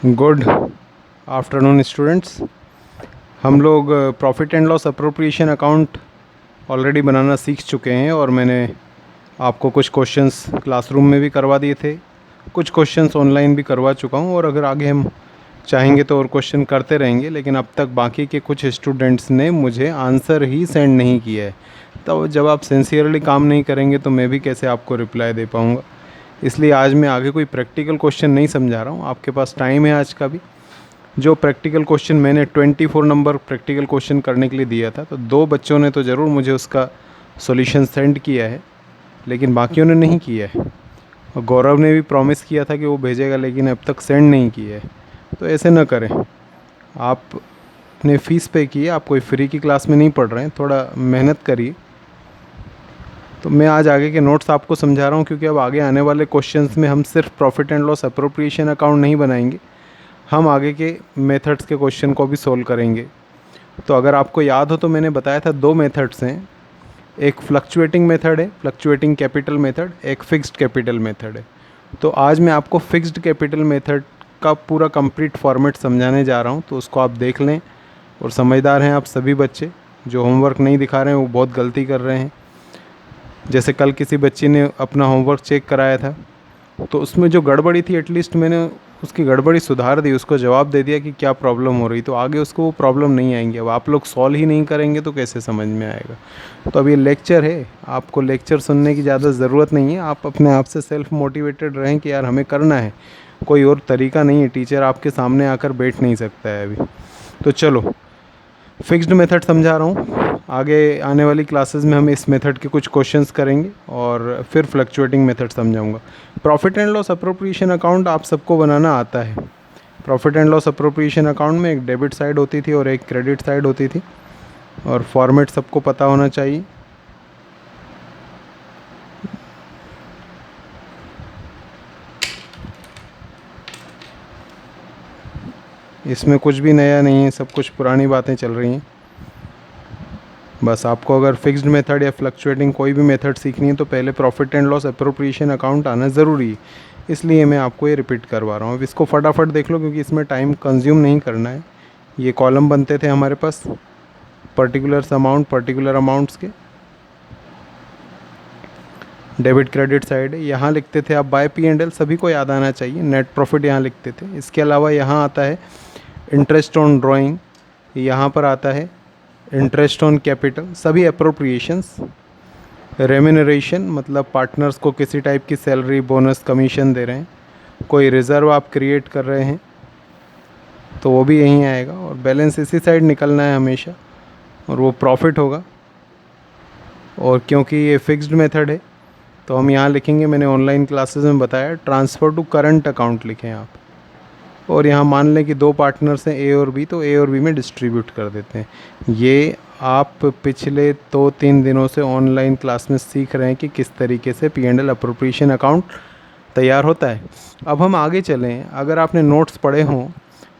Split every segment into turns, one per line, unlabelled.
Good afternoon students. हम लोग profit and loss appropriation account already बनाना सीख चुके हैं और मैंने आपको कुछ क्वेश्चंस क्लासरूम में भी करवा दिए थे, कुछ क्वेश्चंस ऑनलाइन भी करवा चुका हूं और अगर आगे हम चाहेंगे तो और क्वेश्चन करते रहेंगे। लेकिन अब तक बाकी के कुछ स्टूडेंट्स ने मुझे आंसर ही सेंड नहीं किया है, तो जब आप सिंसियरली काम नहीं करेंगे तो मैं भी कैसे आपको रिप्लाई दे पाऊँगा। इसलिए आज मैं आगे कोई प्रैक्टिकल क्वेश्चन नहीं समझा रहा हूँ। आपके पास टाइम है आज का भी। जो प्रैक्टिकल क्वेश्चन मैंने 24 नंबर प्रैक्टिकल क्वेश्चन करने के लिए दिया था, तो 2 बच्चों ने तो ज़रूर मुझे उसका सॉल्यूशन सेंड किया है, लेकिन बाकियों ने नहीं किया है। और गौरव ने भी प्रॉमिस किया था कि वो भेजेगा, लेकिन अब तक सेंड नहीं किया है। तो ऐसे ना करें। आपने फ़ीस पे की है, आप कोई फ्री की क्लास में नहीं पढ़ रहे हैं, थोड़ा मेहनत करिए। तो मैं आज आगे के नोट्स आपको समझा रहा हूँ, क्योंकि अब आगे आने वाले क्वेश्चंस में हम सिर्फ profit and loss appropriation account नहीं बनाएंगे, हम आगे के मेथड्स के क्वेश्चन को भी सोल्व करेंगे। तो अगर आपको याद हो तो मैंने बताया था 2 मेथड्स हैं। एक फ्लक्चुएटिंग मेथड है, फ्लक्चुएटिंग कैपिटल मेथड, एक फिक्स्ड कैपिटल मेथड है। तो आज मैं आपको फिक्स्ड कैपिटल मेथड का पूरा कंप्लीट फॉर्मेट समझाने जा रहा हूँ, तो उसको आप देख लें। और समझदार हैं आप सभी बच्चे, जो होमवर्क नहीं दिखा रहे हैं वो बहुत गलती कर रहे हैं। जैसे कल किसी बच्ची ने अपना होमवर्क चेक कराया था, तो उसमें जो गड़बड़ी थी एटलीस्ट मैंने उसकी गड़बड़ी सुधार दी, उसको जवाब दे दिया कि क्या प्रॉब्लम हो रही, तो आगे उसको वो प्रॉब्लम नहीं आएंगी। अब आप लोग सॉल्व ही नहीं करेंगे तो कैसे समझ में आएगा। तो अब ये लेक्चर है, आपको लेक्चर सुनने की ज़्यादा ज़रूरत नहीं है। आप अपने आप से सेल्फ मोटिवेटेड रहें कि यार हमें करना है, कोई और तरीका नहीं है। टीचर आपके सामने आकर बैठ नहीं सकता है अभी। तो चलो, फिक्स्ड मेथड समझा रहा हूँ। आगे आने वाली क्लासेस में हम इस मेथड के कुछ क्वेश्चंस करेंगे और फिर फ्लक्चुएटिंग मेथड समझाऊंगा। Profit and loss appropriation account आप सबको बनाना आता है। Profit and loss appropriation account में एक डेबिट साइड होती थी और एक क्रेडिट साइड होती थी, और फॉर्मेट सबको पता होना चाहिए। इसमें कुछ भी नया नहीं है, सब कुछ पुरानी बातें चल रही हैं। बस आपको अगर फिक्स्ड मेथड या फ्लक्चुएटिंग कोई भी मेथड सीखनी है तो पहले profit and loss appropriation account आना ज़रूरी है, इसलिए मैं आपको ये रिपीट करवा रहा हूँ। अब इसको फटाफट देख लो, क्योंकि इसमें टाइम कंज्यूम नहीं करना है। ये कॉलम बनते थे हमारे पास पर्टिकुलर्स अमाउंट, पर्टिकुलर अमाउंट्स के। डेबिट क्रेडिट साइड है, यहाँ लिखते थे आप बाय पी एंड एल, सभी को याद आना चाहिए। नेट प्रॉफिट यहाँ लिखते थे। इसके अलावा यहाँ आता है इंटरेस्ट ऑन ड्राइंग, यहाँ पर आता है इंटरेस्ट ऑन कैपिटल, सभी अप्रोप्रिएशंस। रेम्यूनरेशन मतलब पार्टनर्स को किसी टाइप की सैलरी, बोनस, कमीशन दे रहे हैं। कोई रिज़र्व आप क्रिएट कर रहे हैं तो वो भी यहीं आएगा, और बैलेंस इसी साइड निकलना है हमेशा, और वो प्रॉफिट होगा। और क्योंकि ये फिक्स्ड मेथड है तो हम यहाँ लिखेंगे, मैंने ऑनलाइन क्लासेस में बताया, ट्रांसफ़र टू करंट अकाउंट लिखें आप। और यहाँ मान लें कि 2 पार्टनर्स हैं ए और बी, तो ए और बी में डिस्ट्रीब्यूट कर देते हैं। ये आप पिछले 2-3 दिनों से ऑनलाइन क्लास में सीख रहे हैं कि किस तरीके से P and L appropriation account तैयार होता है। अब हम आगे चलें। अगर आपने नोट्स पढ़े हों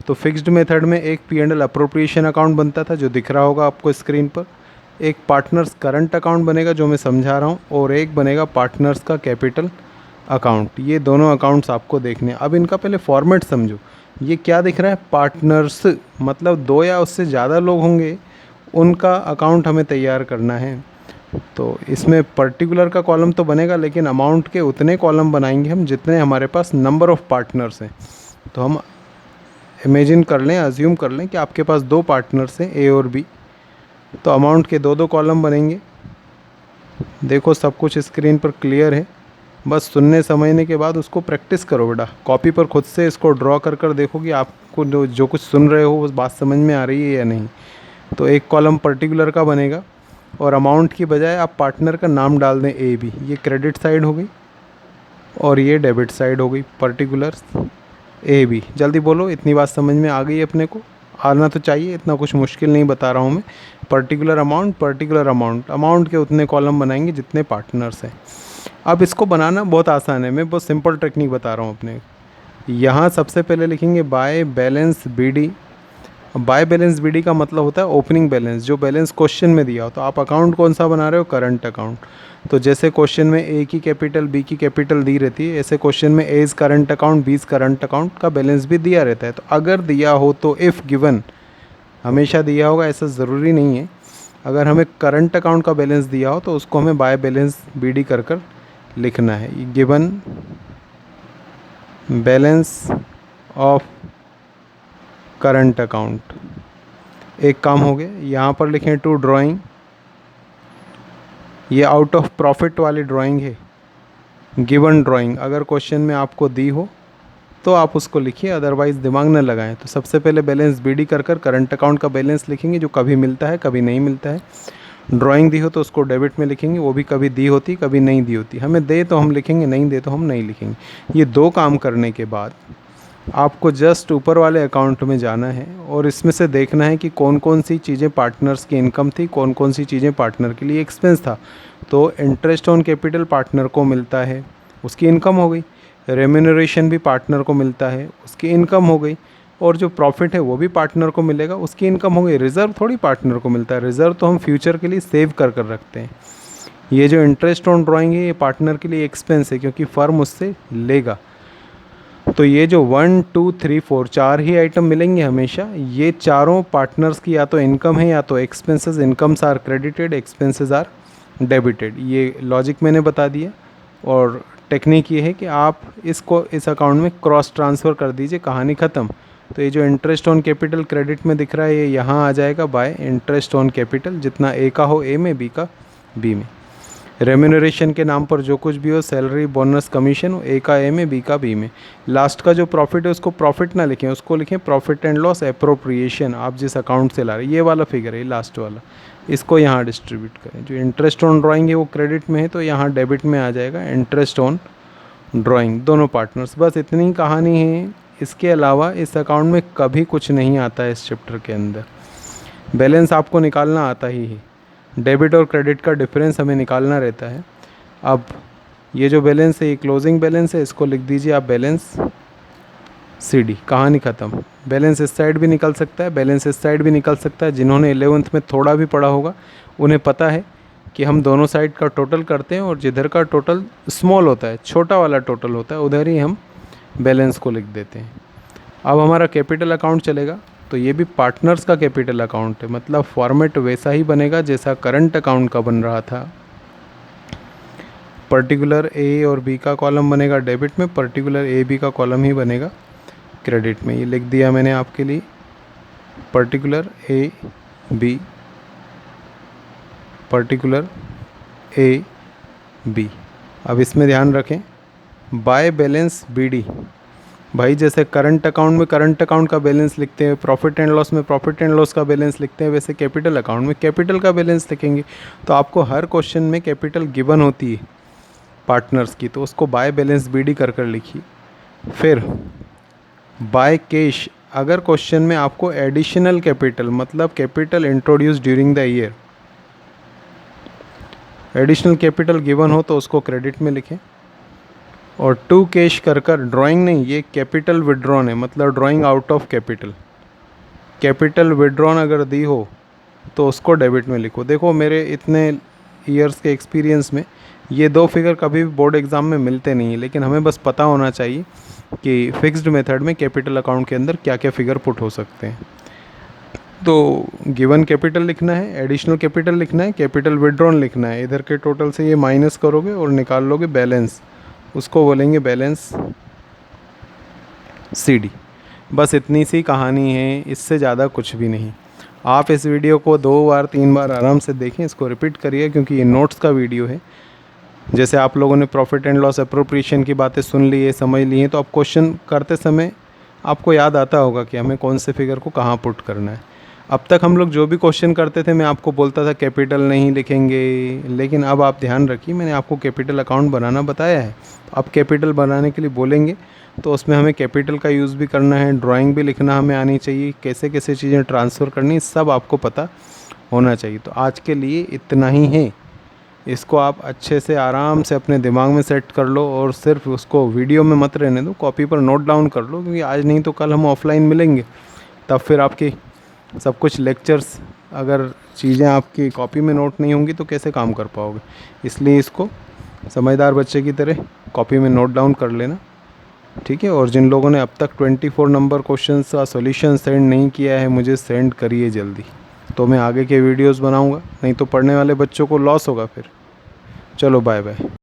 तो फिक्स्ड मेथड में एक P and L appropriation account बनता था, जो दिख रहा होगा आपको स्क्रीन पर। एक पार्टनर्स करंट अकाउंट बनेगा, जो मैं समझा रहा हूँ, और एक बनेगा पार्टनर्स का कैपिटल अकाउंट। ये दोनों अकाउंट्स आपको देखने हैं। अब इनका पहले फॉर्मेट समझो। ये क्या दिख रहा है, पार्टनर्स, मतलब 2 या उससे ज़्यादा लोग होंगे, उनका अकाउंट हमें तैयार करना है। तो इसमें पर्टिकुलर का कॉलम तो बनेगा, लेकिन अमाउंट के उतने कॉलम बनाएंगे हम जितने हमारे पास नंबर ऑफ़ पार्टनर्स हैं। तो हम इमेजिन कर लें, अज्यूम कर लें कि आपके पास 2 पार्टनर्स हैं ए और बी, तो अमाउंट के 2-2 कॉलम बनेंगे। देखो सब कुछ स्क्रीन पर क्लियर है, बस सुनने समझने के बाद उसको प्रैक्टिस करो बेटा। कॉपी पर खुद से इसको ड्रॉ कर कर देखो कि आपको जो कुछ सुन रहे हो उस बात समझ में आ रही है या नहीं। तो एक कॉलम पर्टिकुलर का बनेगा, और अमाउंट की बजाय आप पार्टनर का नाम डाल दें ए बी। ये क्रेडिट साइड हो गई और ये डेबिट साइड हो गई, पर्टिकुलर्स ए बी। जल्दी बोलो, इतनी बात समझ में आ गई अपने को? आना तो चाहिए, इतना कुछ मुश्किल नहीं बता रहा हूँ मैं। Particular amount, particular amount, amount के उतने कॉलम बनाएंगे जितने पार्टनर्स हैं। अब इसको बनाना बहुत आसान है, मैं बहुत सिंपल टेक्निक बता रहा हूँ अपने। यहाँ सबसे पहले लिखेंगे by balance B D by balance BD का मतलब होता है ओपनिंग बैलेंस, जो बैलेंस क्वेश्चन में दिया हो। तो आप अकाउंट कौन सा बना रहे हो? Current account. तो जैसे क्वेश्चन में ए की कैपिटल बी की कैपिटल दी रहती है, ऐसे क्वेश्चन में A is current account B is current account का बैलेंस भी दिया रहता है। तो अगर दिया हो तो इफ़ गिवन, हमेशा दिया होगा ऐसा ज़रूरी नहीं है। अगर हमें करंट अकाउंट का बैलेंस दिया हो तो उसको हमें बाय बैलेंस बीडी कर कर लिखना है। Given balance of current account, एक काम हो गया। यहाँ पर लिखें टू ड्राइंग, ये आउट ऑफ प्रॉफिट वाली ड्राइंग है। गिवन ड्राइंग अगर क्वेश्चन में आपको दी हो तो आप उसको लिखिए, अदरवाइज़ दिमाग न लगाएं। तो सबसे पहले बैलेंस बीडी कर कर करंट अकाउंट का बैलेंस लिखेंगे, जो कभी मिलता है कभी नहीं मिलता है। ड्राइंग दी हो तो उसको डेबिट में लिखेंगे, वो भी कभी दी होती कभी नहीं दी होती। हमें दे तो हम लिखेंगे, नहीं दे तो हम नहीं लिखेंगे। ये दो काम करने के बाद आपको जस्ट ऊपर वाले अकाउंट में जाना है और इसमें से देखना है कि कौन कौन सी चीज़ें पार्टनर्स की इनकम थी, कौन कौन सी चीज़ें पार्टनर के लिए एक्सपेंस था। तो इंटरेस्ट ऑन कैपिटल पार्टनर को मिलता है, उसकी इनकम हो गई। रेम्यूनरेशन भी पार्टनर को मिलता है, उसकी इनकम हो गई। और जो प्रॉफिट है वो भी पार्टनर को मिलेगा, उसकी इनकम हो गई। रिज़र्व थोड़ी पार्टनर को मिलता है, रिज़र्व तो हम फ्यूचर के लिए सेव कर कर रखते हैं। ये जो इंटरेस्ट ऑन ड्राइंग है ये पार्टनर के लिए एक्सपेंस है, क्योंकि फर्म उससे लेगा। तो ये जो 1 2 3 4 चार ही आइटम मिलेंगे हमेशा, ये चारों पार्टनर्स की या तो इनकम है या तो expenses. Incomes are credited, expenses are debited. ये लॉजिक मैंने बता दिया। और टेक्निक ये है कि आप इसको इस अकाउंट में क्रॉस ट्रांसफ़र कर दीजिए, कहानी ख़त्म। तो ये जो इंटरेस्ट ऑन कैपिटल क्रेडिट में दिख रहा है ये यहाँ आ जाएगा बाय इंटरेस्ट ऑन कैपिटल, जितना ए का हो ए में, बी का बी में। रेम्यूनरेशन के नाम पर जो कुछ भी हो, सैलरी बोनस कमीशन, ए का ए में बी का बी में। लास्ट का जो प्रॉफिट है उसको प्रॉफिट ना लिखें, उसको लिखें प्रॉफिट एंड लॉस एप्रोप्रिएशन। आप जिस अकाउंट से ला रहे हैं ये वाला फिगर है, लास्ट वाला, इसको यहाँ डिस्ट्रीब्यूट करें। जो इंटरेस्ट ऑन ड्राइंग है वो क्रेडिट में है तो यहाँ डेबिट में आ जाएगा इंटरेस्ट ऑन ड्राइंग, दोनों पार्टनर्स। बस इतनी कहानी है। इसके अलावा इस अकाउंट में कभी कुछ नहीं आता है इस चैप्टर के अंदर। बैलेंस आपको निकालना आता ही है, डेबिट और क्रेडिट का डिफरेंस हमें निकालना रहता है। अब ये जो बैलेंस है ये क्लोजिंग बैलेंस है, इसको लिख दीजिए आप बैलेंस CD, कहानी ख़त्म। बैलेंस इस साइड भी निकल सकता है, बैलेंस इस साइड भी निकल सकता है। जिन्होंने 11th में थोड़ा भी पढ़ा होगा उन्हें पता है कि हम दोनों साइड का टोटल करते हैं और जिधर का टोटल स्मॉल होता है, छोटा वाला टोटल होता है, उधर ही हम बैलेंस को लिख देते हैं। अब हमारा कैपिटल अकाउंट चलेगा, तो ये भी पार्टनर्स का कैपिटल अकाउंट है, मतलब फॉर्मेट वैसा ही बनेगा जैसा करंट अकाउंट का बन रहा था। पर्टिकुलर ए और बी का कॉलम बनेगा डेबिट में, पर्टिकुलर ए बी का कॉलम ही बनेगा क्रेडिट में। ये लिख दिया मैंने आपके लिए, particular A B, particular A B. अब इसमें ध्यान रखें बाय बैलेंस बीडी, भाई जैसे करंट अकाउंट में करंट अकाउंट का बैलेंस लिखते हैं, प्रॉफिट एंड लॉस में प्रॉफिट एंड लॉस का बैलेंस लिखते हैं, वैसे कैपिटल अकाउंट में कैपिटल का बैलेंस लिखेंगे। तो आपको हर क्वेश्चन में कैपिटल गिवन होती है पार्टनर्स की, तो उसको बाय बैलेंस बीडी कर कर लिखिए। फिर बाय कैश, अगर क्वेश्चन में आपको एडिशनल कैपिटल मतलब capital introduce during the year, additional capital given हो तो उसको क्रेडिट में लिखें। और टू कैश कर कर, ड्राइंग नहीं, ये कैपिटल विड्रॉन है, मतलब drawing out of capital. Capital withdrawn अगर दी हो तो उसको डेबिट में लिखो। देखो मेरे इतने ईयर्स के एक्सपीरियंस में ये दो फिगर कभी भी बोर्ड एग्ज़ाम में मिलते नहीं है, लेकिन हमें बस पता होना चाहिए कि फिक्स्ड मेथड में कैपिटल अकाउंट के अंदर क्या क्या फिगर पुट हो सकते हैं। तो गिवन कैपिटल लिखना है, एडिशनल कैपिटल लिखना है, कैपिटल विड्रॉन लिखना है। इधर के टोटल से ये माइनस करोगे और निकाल लोगे बैलेंस, उसको बोलेंगे बैलेंस CD। बस इतनी सी कहानी है, इससे ज़्यादा कुछ भी नहीं। आप इस वीडियो को 2 बार 3 बार आराम से देखें, इसको रिपीट करिए क्योंकि ये नोट्स का वीडियो है। जैसे आप लोगों ने प्रॉफिट एंड लॉस एप्रोप्रिएशन की बातें सुन ली है, समझ ली हैं, तो अब क्वेश्चन करते समय आपको याद आता होगा कि हमें कौन से फिगर को कहाँ पुट करना है। अब तक हम लोग जो भी क्वेश्चन करते थे मैं आपको बोलता था कैपिटल नहीं लिखेंगे, लेकिन अब आप ध्यान रखिए मैंने आपको कैपिटल अकाउंट बनाना बताया है। अब कैपिटल बनाने के लिए बोलेंगे तो उसमें हमें कैपिटल का यूज़ भी करना है, ड्राइंग भी लिखना हमें आनी चाहिए, कैसे कैसे चीज़ें ट्रांसफ़र करनी सब आपको पता होना चाहिए। तो आज के लिए इतना ही है, इसको आप अच्छे से आराम से अपने दिमाग में सेट कर लो और सिर्फ उसको वीडियो में मत रहने दो, कॉपी पर नोट डाउन कर लो, क्योंकि आज नहीं तो कल हम ऑफलाइन मिलेंगे, तब फिर आपकी सब कुछ लेक्चर्स, अगर चीज़ें आपकी कॉपी में नोट नहीं होंगी तो कैसे काम कर पाओगे। इसलिए इसको समझदार बच्चे की तरह कॉपी में नोट डाउन कर लेना, ठीक है। और जिन लोगों ने अब तक 24 नंबर क्वेश्चन का सॉल्यूशन सेंड नहीं किया है, मुझे सेंड करिए जल्दी, तो मैं आगे के वीडियोस बनाऊंगा, नहीं तो पढ़ने वाले बच्चों को लॉस होगा फिर। चलो बाय बाय।